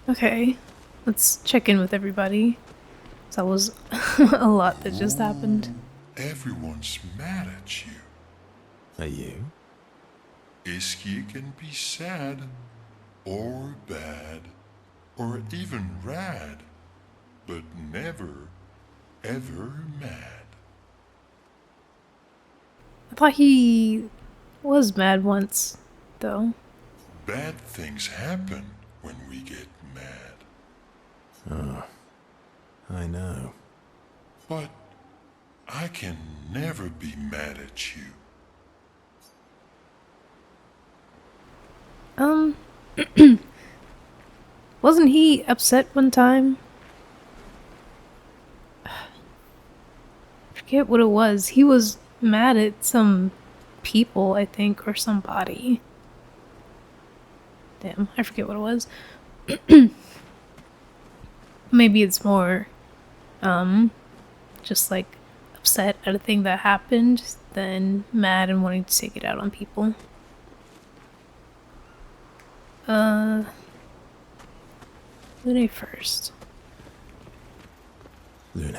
Okay, let's check in with everybody. That was a lot that just happened. Everyone's mad at you. Are you? Isky can be sad, or bad, or even rad, but never, ever mad. I thought he was mad once, though. Bad things happen when we get mad. Oh, I know. But I can never be mad at you. Wasn't he upset one time? I forget what it was. He was mad at some people, I think, or somebody. Damn, I forget what it was. Maybe it's more, just like upset at a thing that happened than mad and wanting to take it out on people. Lune first. Lune.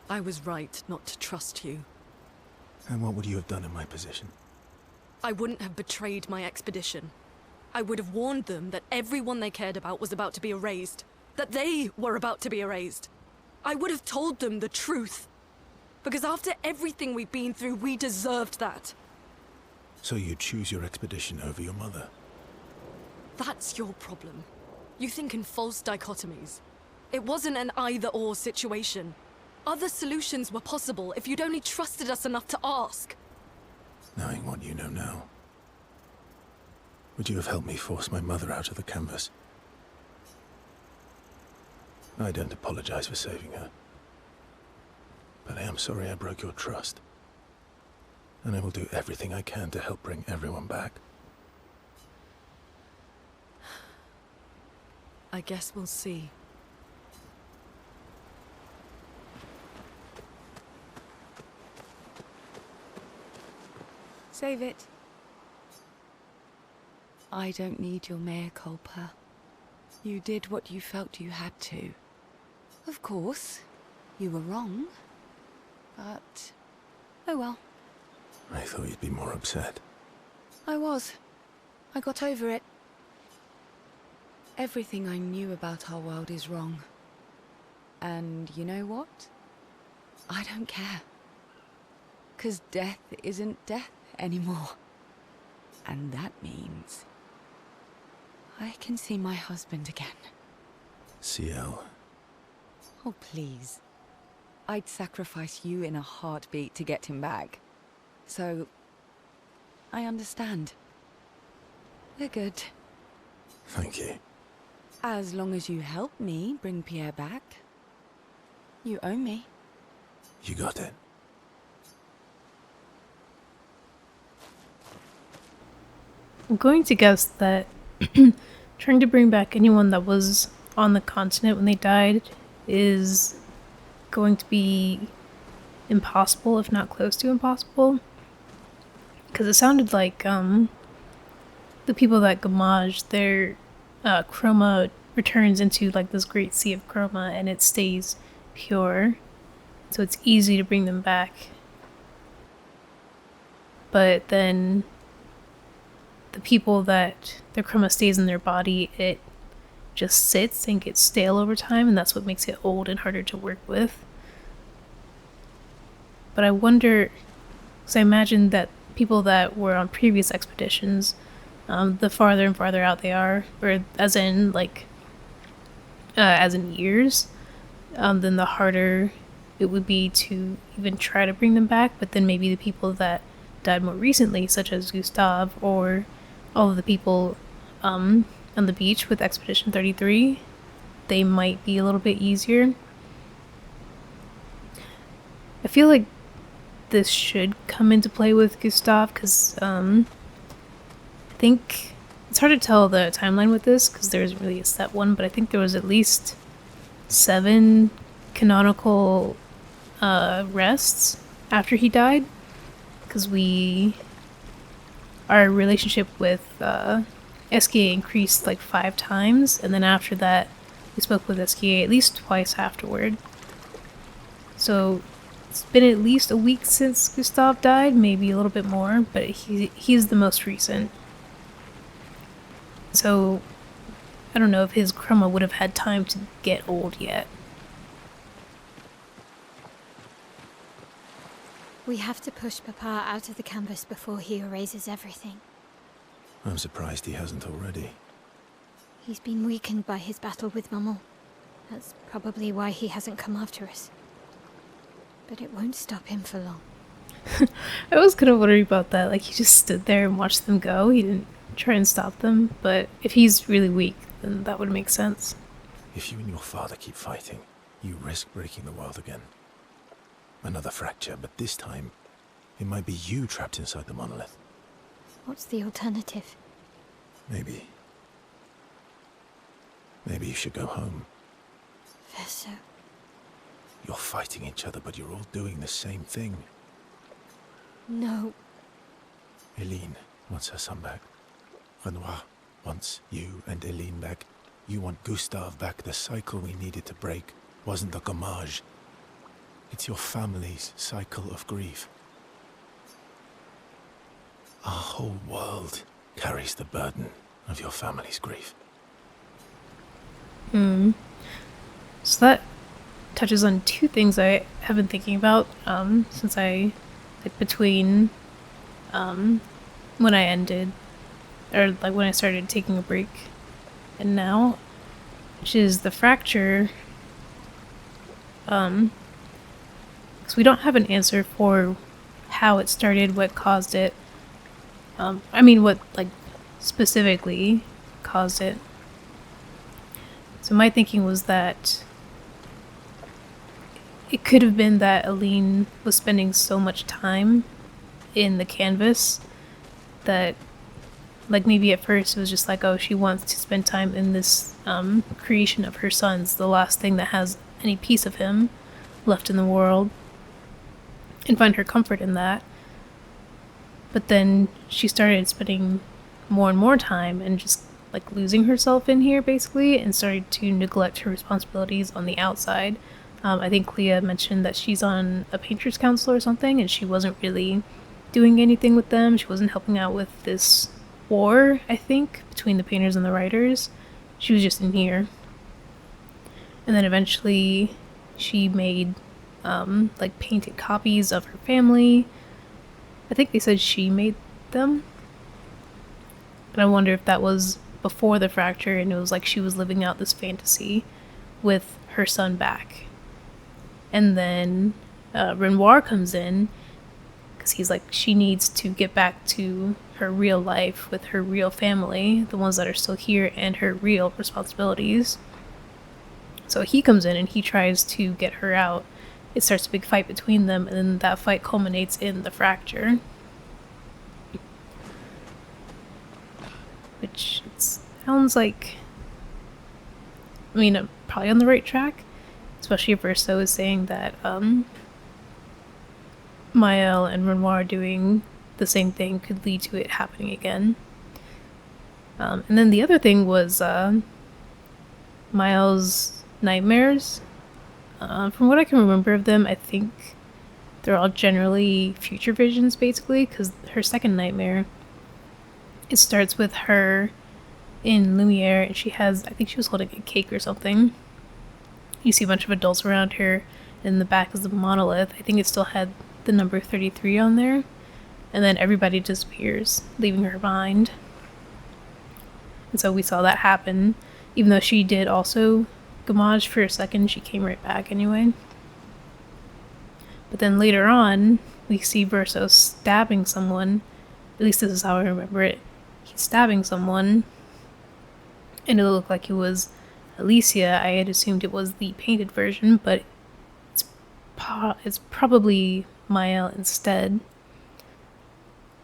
I was right not to trust you. And what would you have done in my position? I wouldn't have betrayed my expedition. I would have warned them that everyone they cared about was about to be erased. That they were about to be erased. I would have told them the truth. Because after everything we've been through, we deserved that. So you choose your expedition over your mother? That's your problem. You think in false dichotomies. It wasn't an either-or situation. Other solutions were possible if you'd only trusted us enough to ask. Knowing what you know now, would you have helped me force my mother out of the canvas? I don't apologize for saving her. But I am sorry I broke your trust. And I will do everything I can to help bring everyone back. I guess we'll see. Save it. I don't need your mea culpa. You did what you felt you had to. Of course, you were wrong. But, oh well. I thought you'd be more upset. I was. I got over it. Everything I knew about our world is wrong. And you know what? I don't care. 'Cause death isn't death anymore. And that means I can see my husband again. CL. Oh, please. I'd sacrifice you in a heartbeat to get him back. So, I understand. We're good. Thank you. As long as you help me bring Pierre back. You owe me. You got it. I'm going to guess that trying to bring back anyone that was on the continent when they died is going to be impossible, if not close to impossible. Because it sounded like the people that Gamage, their chroma returns into like this great sea of chroma and it stays pure. So it's easy to bring them back. But then the people that their chroma stays in their body, it just sits and gets stale over time, and that's what makes it old and harder to work with. But I wonder, because I imagine that people that were on previous expeditions, the farther and farther out they are, or as in years, then the harder it would be to even try to bring them back. But then maybe the people that died more recently, such as Gustav or all of the people on the beach with Expedition 33, they might be a little bit easier. I feel like this should come into play with Gustav, because I think it's hard to tell the timeline with this because there's really a set one, but I think there was at least 7 canonical rests after he died, because our relationship with SKA increased like 5 times, and then after that, we spoke with SKA at least twice afterward. So it's been at least a week since Gustav died, maybe a little bit more, but he's the most recent. So I don't know if his chroma would have had time to get old yet. We have to push Papa out of the canvas before he erases everything. I'm surprised he hasn't already. He's been weakened by his battle with Maman. That's probably why he hasn't come after us. But it won't stop him for long. I was kind of worried about that. Like, he just stood there and watched them go. He didn't try and stop them. But if he's really weak, then that would make sense. If you and your father keep fighting, you risk breaking the world again. Another fracture, but this time, it might be you trapped inside the monolith. What's the alternative? Maybe you should go home. Verso. You're fighting each other, but you're all doing the same thing. No. Eileen wants her son back. Renoir wants you and Eileen back. You want Gustav back. The cycle we needed to break wasn't the gommage. It's your family's cycle of grief. Our whole world carries the burden of your family's grief. So that touches on 2 things I have been thinking about since I, like, between when I ended, or like when I started taking a break and now, which is the fracture. Because we don't have an answer for how it started, what caused it. What, like, specifically caused it. So my thinking was that it could have been that Eileen was spending so much time in the canvas that, like, maybe at first it was just like, oh, she wants to spend time in this creation of her son's, the last thing that has any piece of him left in the world, and find her comfort in that. But then she started spending more and more time and just, like, losing herself in here, basically, and started to neglect her responsibilities on the outside. I think Clea mentioned that she's on a painter's council or something, and she wasn't really doing anything with them. She wasn't helping out with this war, I think, between the painters and the writers. She was just in here. And then eventually she made, like, painted copies of her family. I think they said she made them. And I wonder if that was before the fracture and it was like she was living out this fantasy with her son back. And then Renoir comes in because he's like, she needs to get back to her real life with her real family, the ones that are still here, and her real responsibilities. So he comes in and he tries to get her out. It starts a big fight between them, and then that fight culminates in the fracture. Which sounds like, I'm probably on the right track. Especially if Verso is saying that Maël and Renoir doing the same thing could lead to it happening again. And then the other thing was Maël's nightmares. From what I can remember of them, I think they're all generally future visions, basically, because her second nightmare, it starts with her in Lumiere, and I think she was holding a cake or something. You see a bunch of adults around her, and in the back is the monolith. I think it still had the number 33 on there. And then everybody disappears, leaving her behind. And so we saw that happen. Even though she did also gommage for a second, she came right back anyway. But then later on, we see Verso stabbing someone. At least this is how I remember it. He's stabbing someone, and it looked like it was Alicia. I had assumed it was the painted version, but it's probably Maël instead.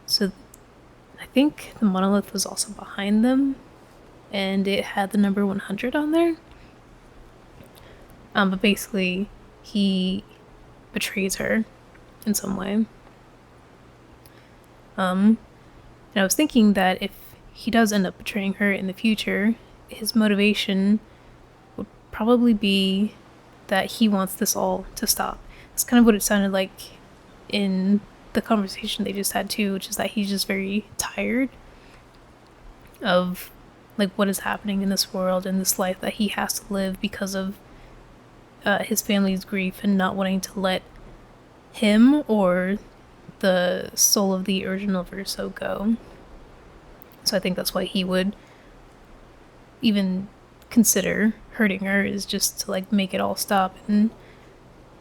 So I think the monolith was also behind them, and it had the number 100 on there. But basically, he betrays her in some way. And I was thinking that if he does end up betraying her in the future, his motivation would probably be that he wants this all to stop. It's kind of what it sounded like in the conversation they just had too, which is that he's just very tired of like what is happening in this world and this life that he has to live because of his family's grief and not wanting to let him or the soul of the original Verso go. So I think that's why he would even consider hurting her, is just to like make it all stop. And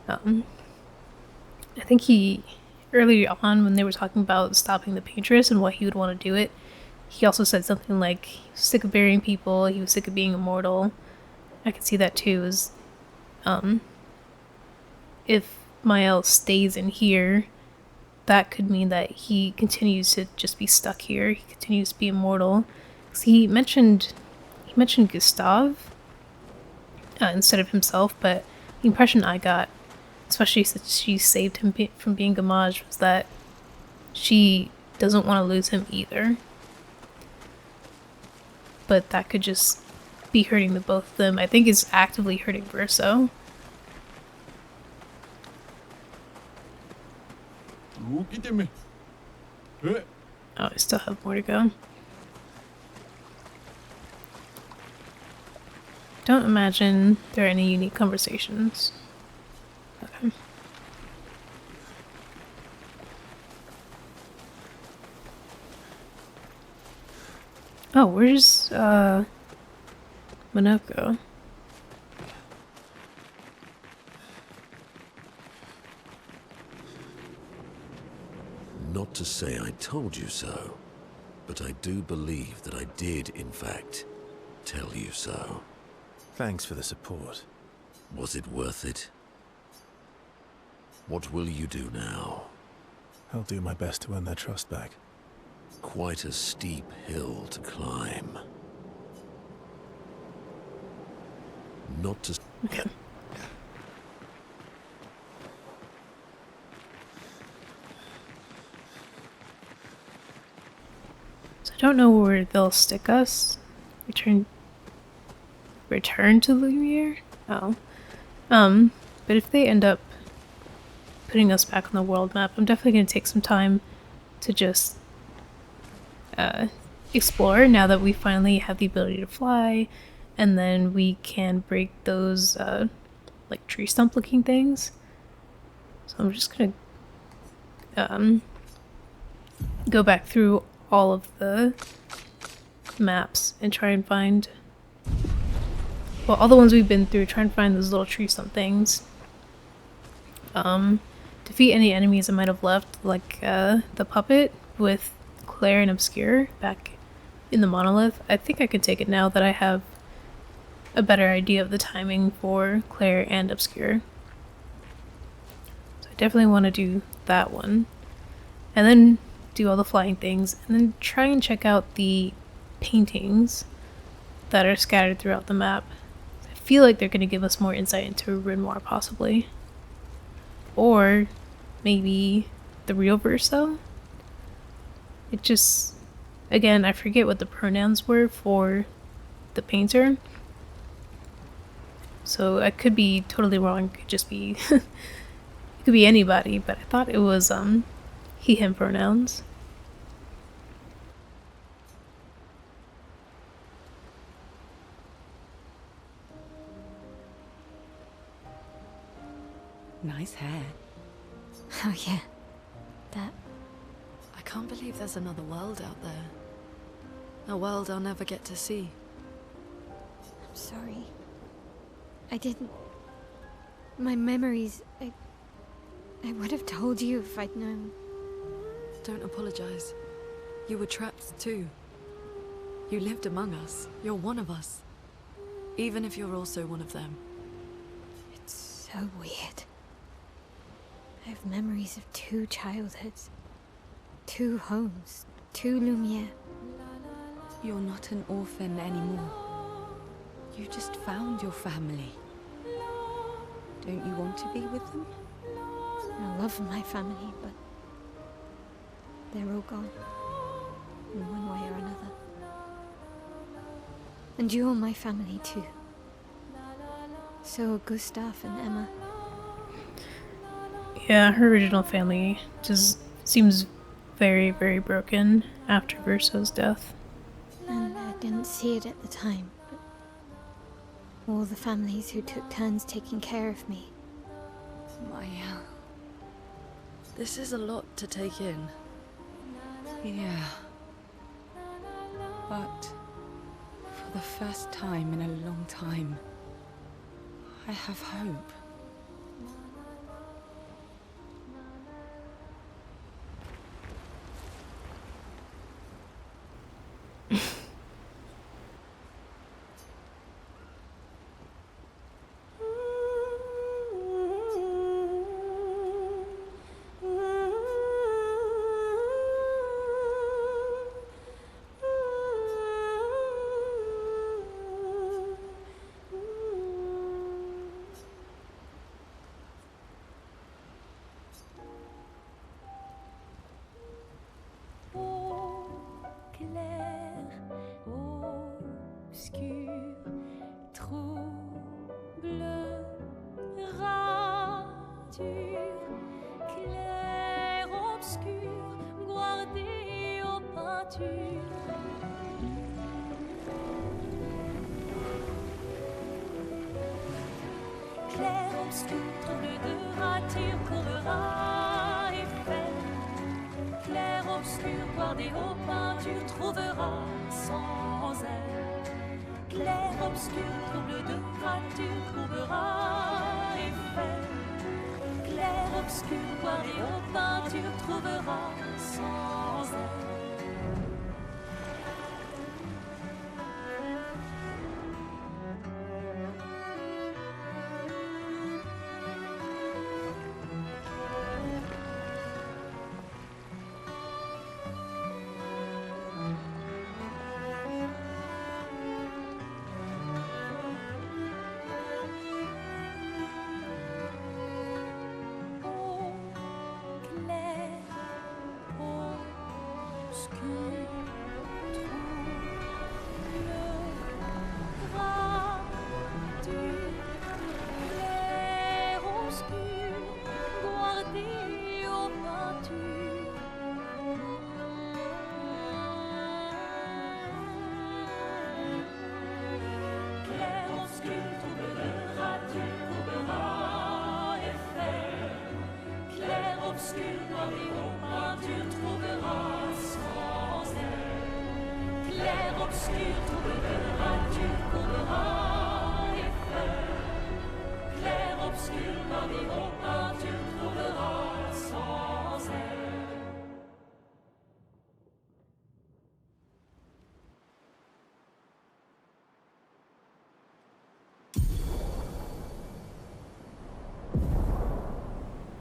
I think he, earlier on when they were talking about stopping the Paintress and why he would want to do it, he also said something like he was sick of burying people, he was sick of being immortal. I could see that too, is if Mael stays in here, that could mean that he continues to just be stuck here. He continues to be immortal. So he mentioned Gustav instead of himself, but the impression I got, especially since she saved him from being Gamage, was that she doesn't want to lose him either. But that could just be hurting the both of them. I think it's actively hurting Verso. Oh, I still have more to go. Don't imagine there are any unique conversations. Okay. Oh, where's Monoko? Not to say I told you so, but I do believe that I did, in fact, tell you so. Thanks for the support. Was it worth it? What will you do now? I'll do my best to earn their trust back. Quite a steep hill to climb. Not to... Okay. So I don't know where they'll stick us. Return to Lumiere? Oh. But if they end up putting us back on the world map, I'm definitely going to take some time to just explore now that we finally have the ability to fly, and then we can break those like tree stump looking things. So I'm just going to go back through all of the maps and try and find, well, all the ones we've been through, try and find those little tree stump things. Defeat any enemies I might have left, like the puppet with Clair and Obscur back in the monolith. I think I can take it now that I have a better idea of the timing for Clair and Obscur. So I definitely want to do that one. And then do all the flying things, and then try and check out the paintings that are scattered throughout the map. I feel like they're going to give us more insight into Renoir, possibly. Or maybe the real Verso? It just... Again, I forget what the pronouns were for the painter. So I could be totally wrong. It could just be... it could be anybody, but I thought it was he, him pronouns. Nice hair. Oh yeah, that. I can't believe there's another world out there. A world I'll never get to see. I'm sorry. I didn't. My memories. I would have told you if I'd known. Don't apologize. You were trapped too. You lived among us. You're one of us. Even if you're also one of them. It's so weird. I have memories of 2 childhoods, 2 homes, 2 Lumiere. You're not an orphan anymore. You just found your family. Don't you want to be with them? I love my family, but they're all gone, in one way or another. And you're my family too. So are Gustav and Emma. Yeah, her original family just seems very, very broken after Verso's death. And I didn't see it at the time, but all the families who took turns taking care of me. Maya. This is a lot to take in. Yeah. But for the first time in a long time, I have hope. Clair obscur, trouble, rature, clair obscur, guardé aux peintures. Clair obscur, trouble de rature, courbera et fait. Clair obscur, guardé aux peintures, trouvera sans elle. Clair obscur, trouble de rature, trouvera effet. Clair obscur, guardé aux peintures, trouvera sans elle.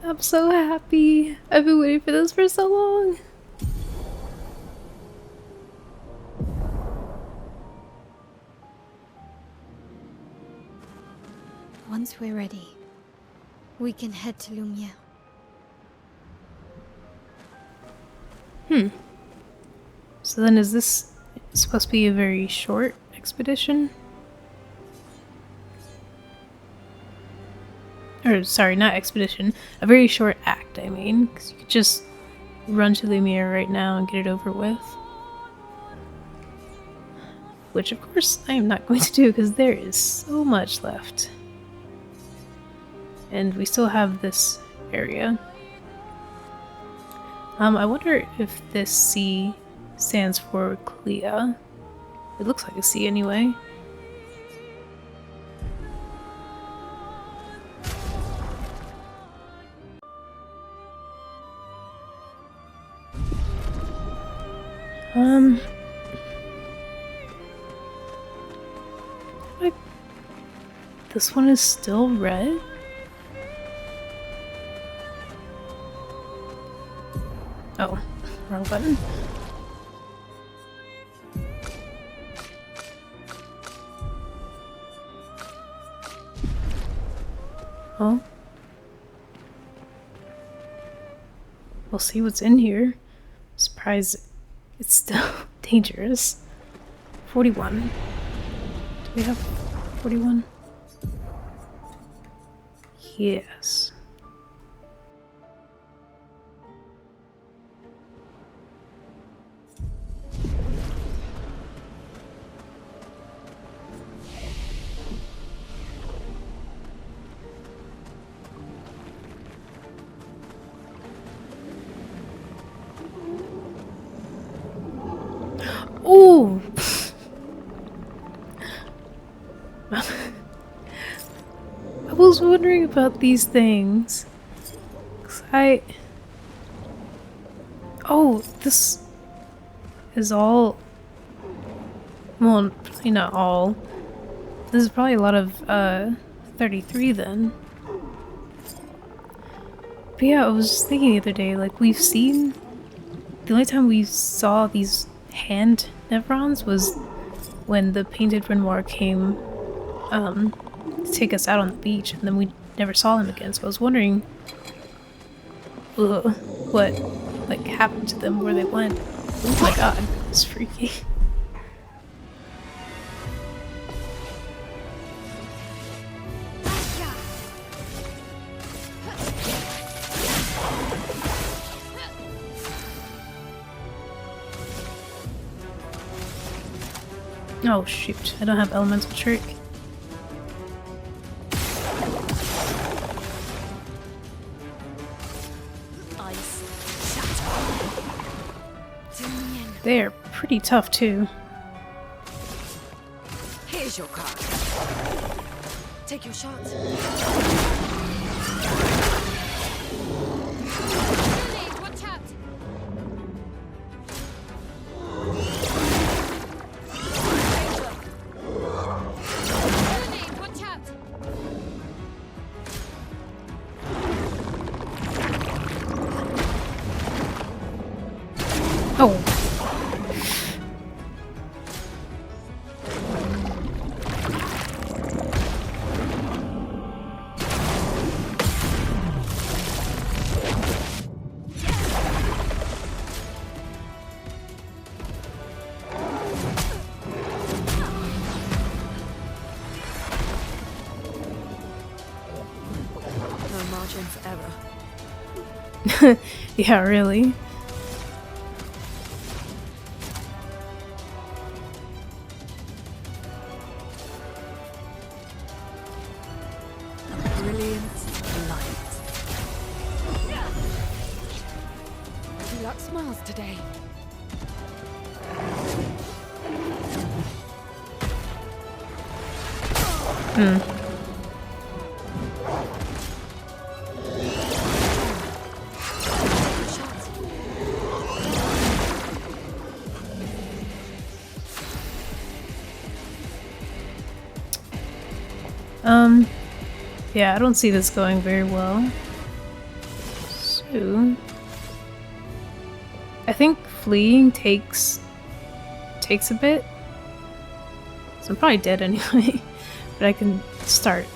I'm so happy. I've been waiting for this for so long. Once we're ready, we can head to Lumiere. So then is this supposed to be a very short expedition? Or, sorry, not expedition. A very short act, I mean. Because you could just run to Lumiere right now and get it over with. Which, of course, I am not going to do because there is so much left. And we still have this area. I wonder if this C stands for Clea. It looks like a C anyway. Like, this one is still red? Oh, wrong button. Oh. We'll see what's in here. Surprise, it's still dangerous. 41. we have 41? Yes. Ooh! I was wondering about these things. 'Cause oh, this is all... Well, probably not all. This is probably a lot of, 33 then. But yeah, I was just thinking the other day, like, we've seen... The only time we saw these hand Nevrons was when the painted Renoir came, to take us out on the beach, and then we never saw them again, so I was wondering... what, like, happened to them, where they went. Oh my god, it's freaky. Oh shoot, I don't have elemental trick. They're pretty tough too. Here's your card. Take your shot. Watch out! Watch out! Oh. No margin for error. Yeah, really. Brilliant light. You luck smiles today. Yeah, I don't see this going very well. So... I think fleeing takes a bit. So I'm probably dead anyway, but I can start.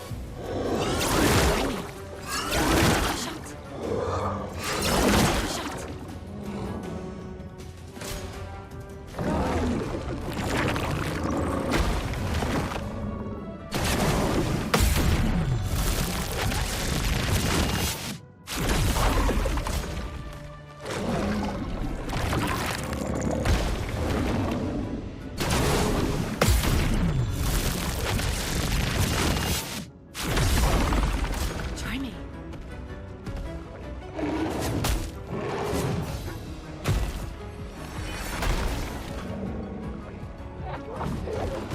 Try me.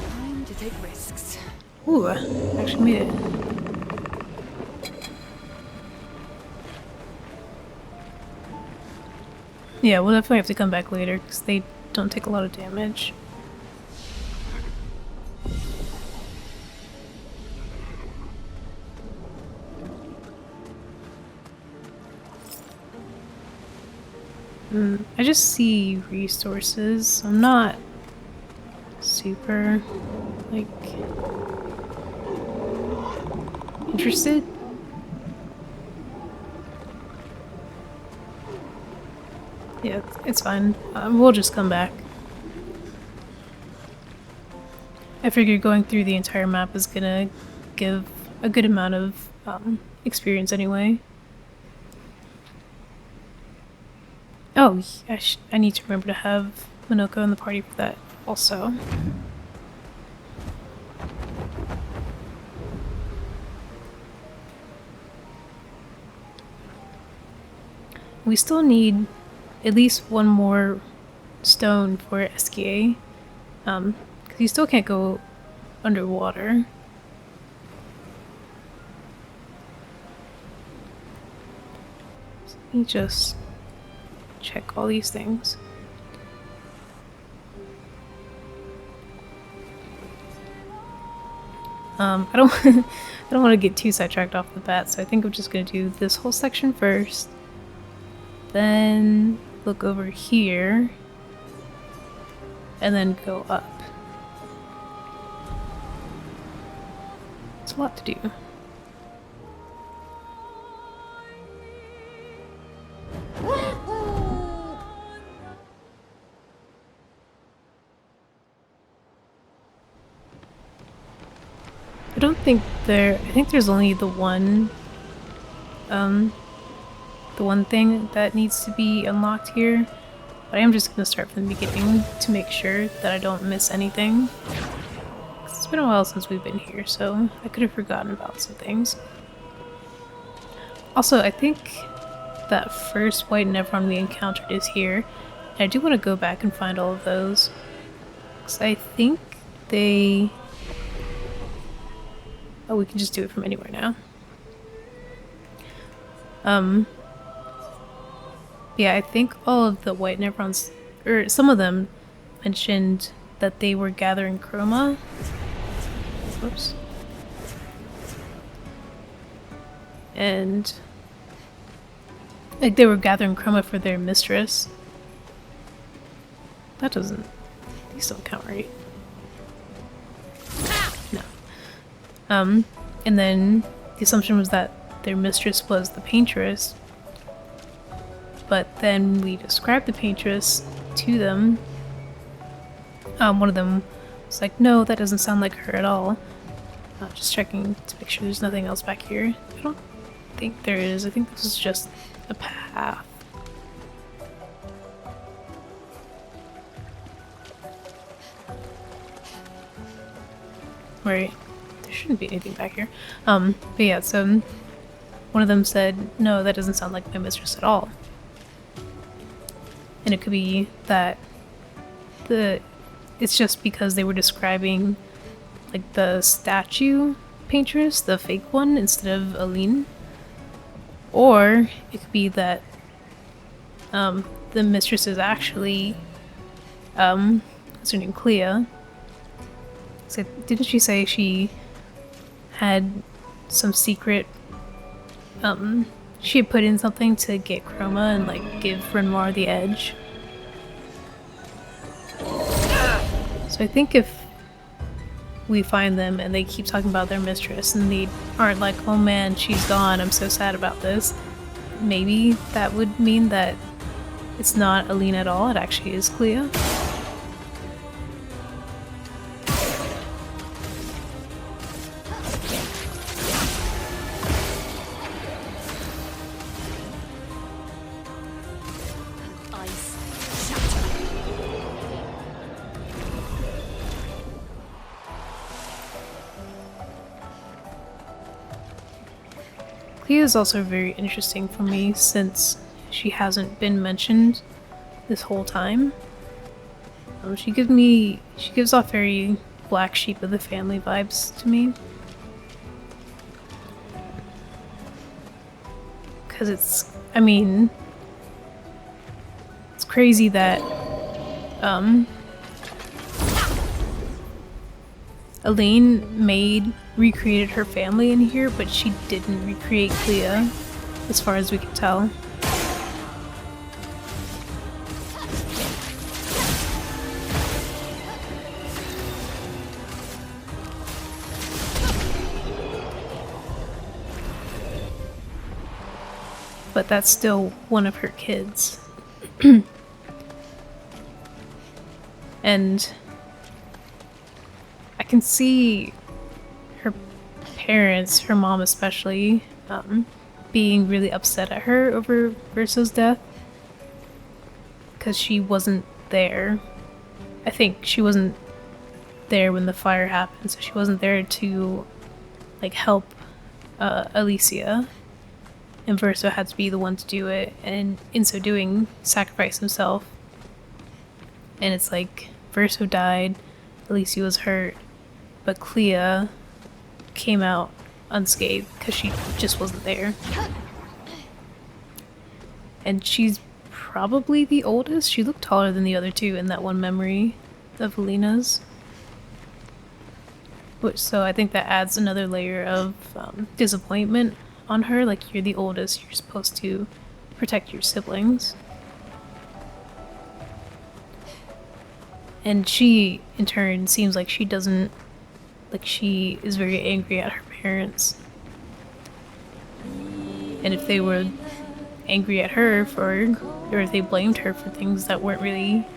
Time to take risks. Ooh, I actually made it. Yeah, we'll definitely have to come back later because they don't take a lot of damage. I just see resources. I'm not super, like, interested. Yeah, it's fine. We'll just come back. I figured going through the entire map is gonna give a good amount of experience anyway. Oh, I need to remember to have Minoko in the party for that also. We still need at least one more stone for SKA, because you still can't go underwater. So let me just check all these things. I don't I don't want to get too sidetracked off the bat, so I think I'm just gonna do this whole section first. Then look over here and then go up. It's a lot to do. I don't think I think there's only the one thing that needs to be unlocked here. But I am just gonna start from the beginning to make sure that I don't miss anything. 'Cause it's been a while since we've been here, so I could have forgotten about some things. Also, I think that first white Nevron we encountered is here. And I do want to go back and find all of those. Because I think they... Oh, we can just do it from anywhere now. Yeah, I think all of the white Nevrons, or some of them, mentioned that they were gathering chroma. Whoops. And like they were gathering chroma for their mistress. That doesn't... These don't count right. No. And then the assumption was that their mistress was the paintress. But then we described the paintress to them. One of them was like, no, that doesn't sound like her at all. Just checking to make sure there's nothing else back here. I don't think there is. I think this is just a path. Right. There shouldn't be anything back here. But yeah, so one of them said, no, that doesn't sound like my mistress at all. And it could be that it's just because they were describing like the statue paintress, the fake one, instead of Aline. Or it could be that the mistress is actually what's her name, Clea. So didn't she say she had some secret she had put in something to get chroma and like give Renoir the edge? So I think if we find them and they keep talking about their mistress and they aren't like, oh man, she's gone, I'm so sad about this, maybe that would mean that it's not Aline at all, it actually is Clea. Clea is also very interesting for me since she hasn't been mentioned this whole time. She gives off very black sheep of the family vibes to me. Because it's crazy that Aline recreated her family in here, but she didn't recreate Clea, as far as we can tell. But that's still one of her kids. And I can see her parents, her mom especially, being really upset at her over Verso's death because she wasn't there. I think she wasn't there when the fire happened, so she wasn't there to like help Alicia, and Verso had to be the one to do it, and in so doing sacrifice himself. And it's like Verso died, Alicia was hurt, but Clea came out unscathed because she just wasn't there. And she's probably the oldest. She looked taller than the other two in that one memory of Alina's. So I think that adds another layer of disappointment on her. Like, you're the oldest, you're supposed to protect your siblings. And she, in turn, seems like she doesn't... Like, she is very angry at her parents. And if they were angry at her for... Or if they blamed her for things that weren't really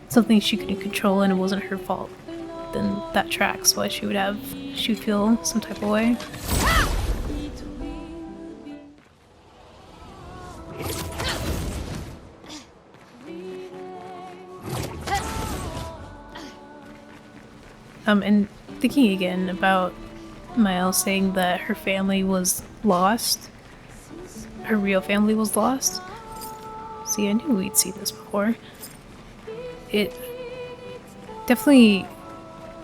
something she couldn't control and it wasn't her fault, then that tracks why she would feel some type of way. And thinking again about Mael saying that her family was lost, her real family was lost. See, I knew we'd seen this before. It definitely,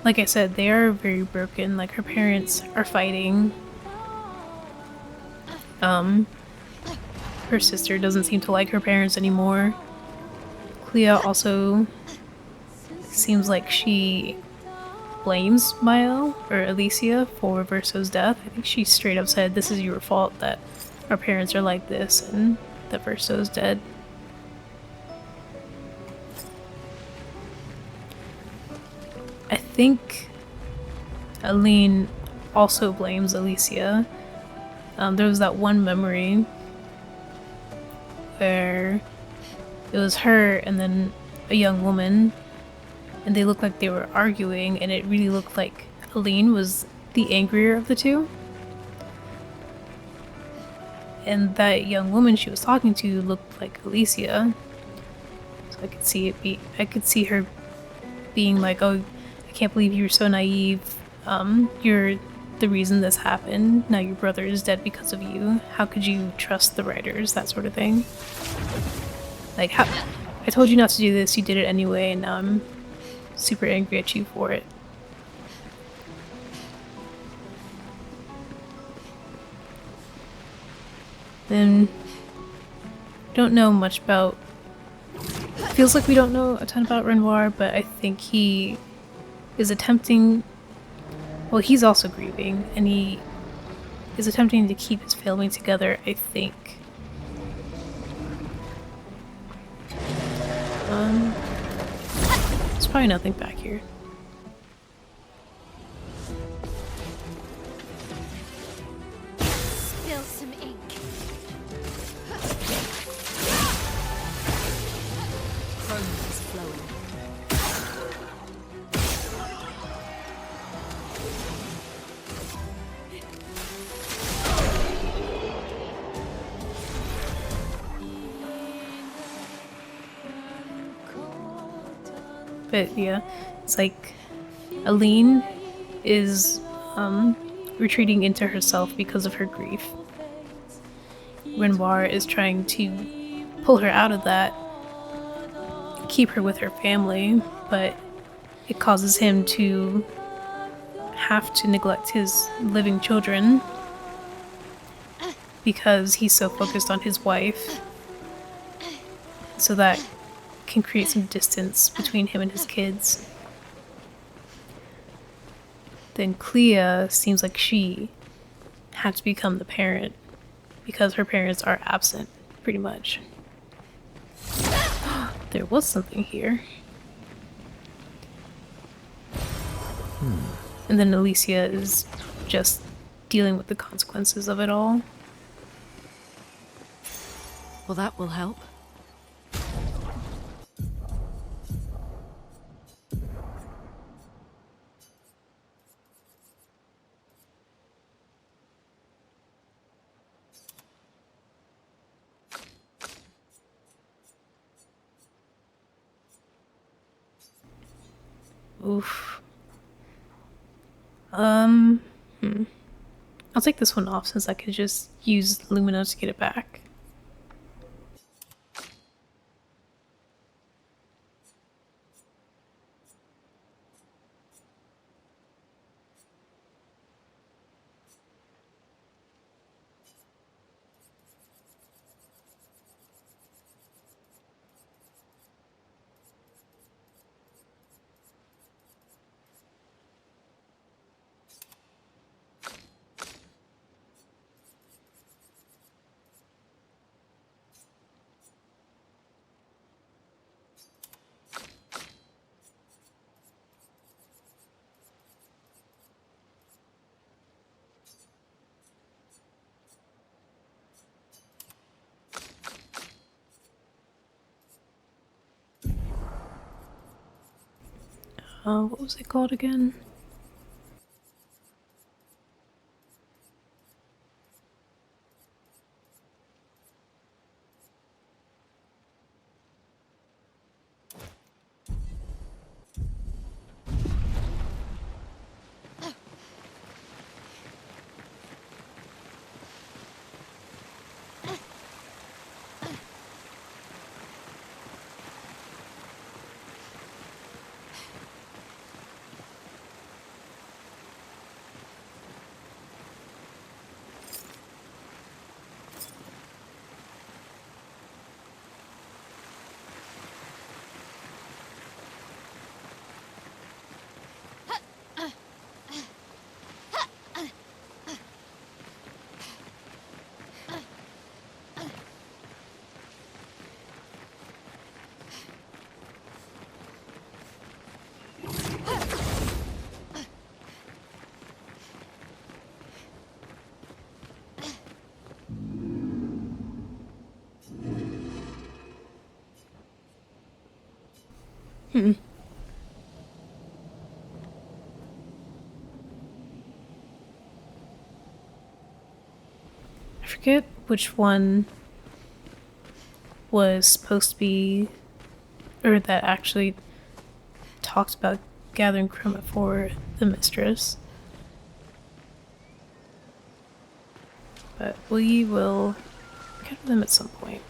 like I said, they are very broken. Like, her parents are fighting. Her sister doesn't seem to like her parents anymore. Clea also seems like she blames Mael or Alicia for Verso's death. I think she straight up said, "This is your fault that our parents are like this and that Verso's dead." I think Aline also blames Alicia. There was that one memory where it was her and then a young woman, and they looked like they were arguing, and it really looked like Aline was the angrier of the two. And that young woman she was talking to looked like Alicia. So I could see her being like, "Oh, I can't believe you were so naive. You're the reason this happened. Now your brother is dead because of you. How could you trust the writers?" That sort of thing. Like, I told you not to do this, you did it anyway, and now I'm super angry at you for it. Then, don't know much about... Feels like we don't know a ton about Renoir, but I think he is attempting... Well, he's also grieving, and he is attempting to keep his family together, I think. There's probably nothing back here. Spill some ink. Chrome is flowing. But yeah, it's like Aline is retreating into herself because of her grief. Renoir is trying to pull her out of that, keep her with her family, but it causes him to have to neglect his living children because he's so focused on his wife. So that can create some distance between him and his kids. Then Clea seems like she had to become the parent because her parents are absent, pretty much. There was something here. And then Alicia is just dealing with the consequences of it all. Well, that will help. Oof. I'll take this one off since I could just use Lumina to get it back. What was it called again? I forget which one was supposed to be, or that actually talked about gathering chroma for the mistress. But we will get them at some point.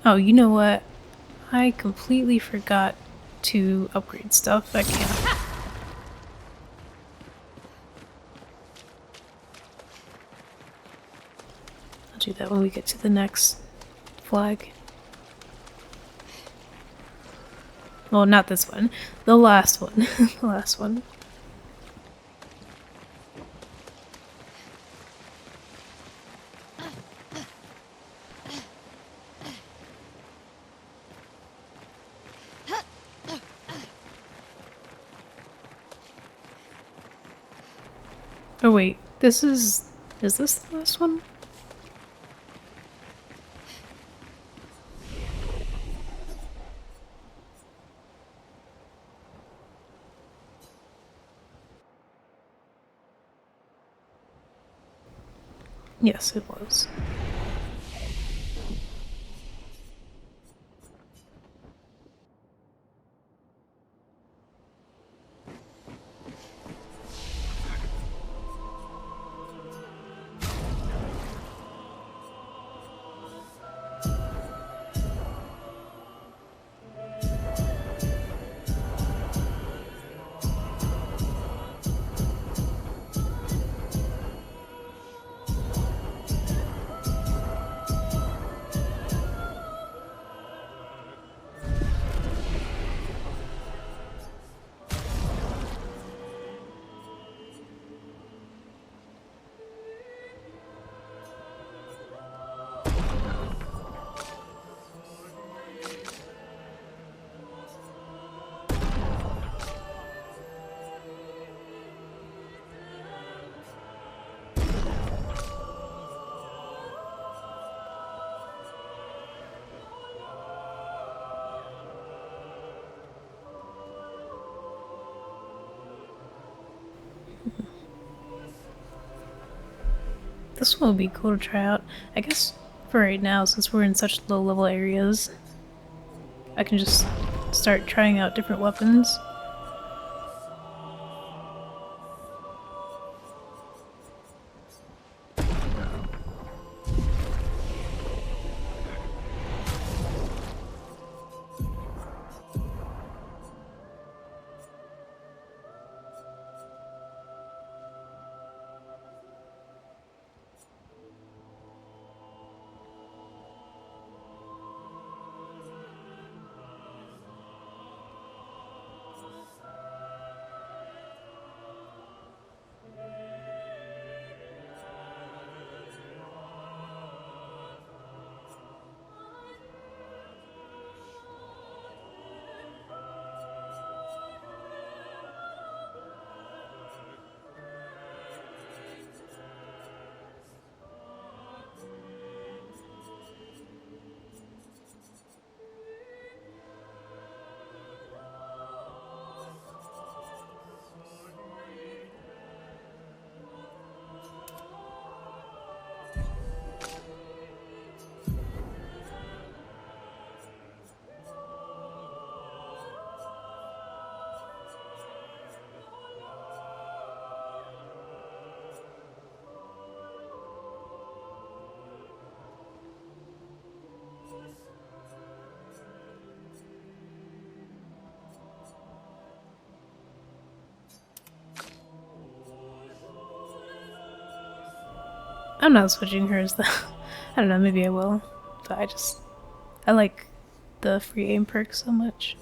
Oh, you know what? I completely forgot to upgrade stuff. I can't. I'll do that when we get to the next flag. Well, not this one. The last one. The last one. Oh wait, this is this the last one? Yes, it was. this one would be cool to try out. I guess for right now, since we're in such low level areas, I can just start trying out different weapons. I'm not switching hers though. I don't know, maybe I will. But I like the free aim perk so much.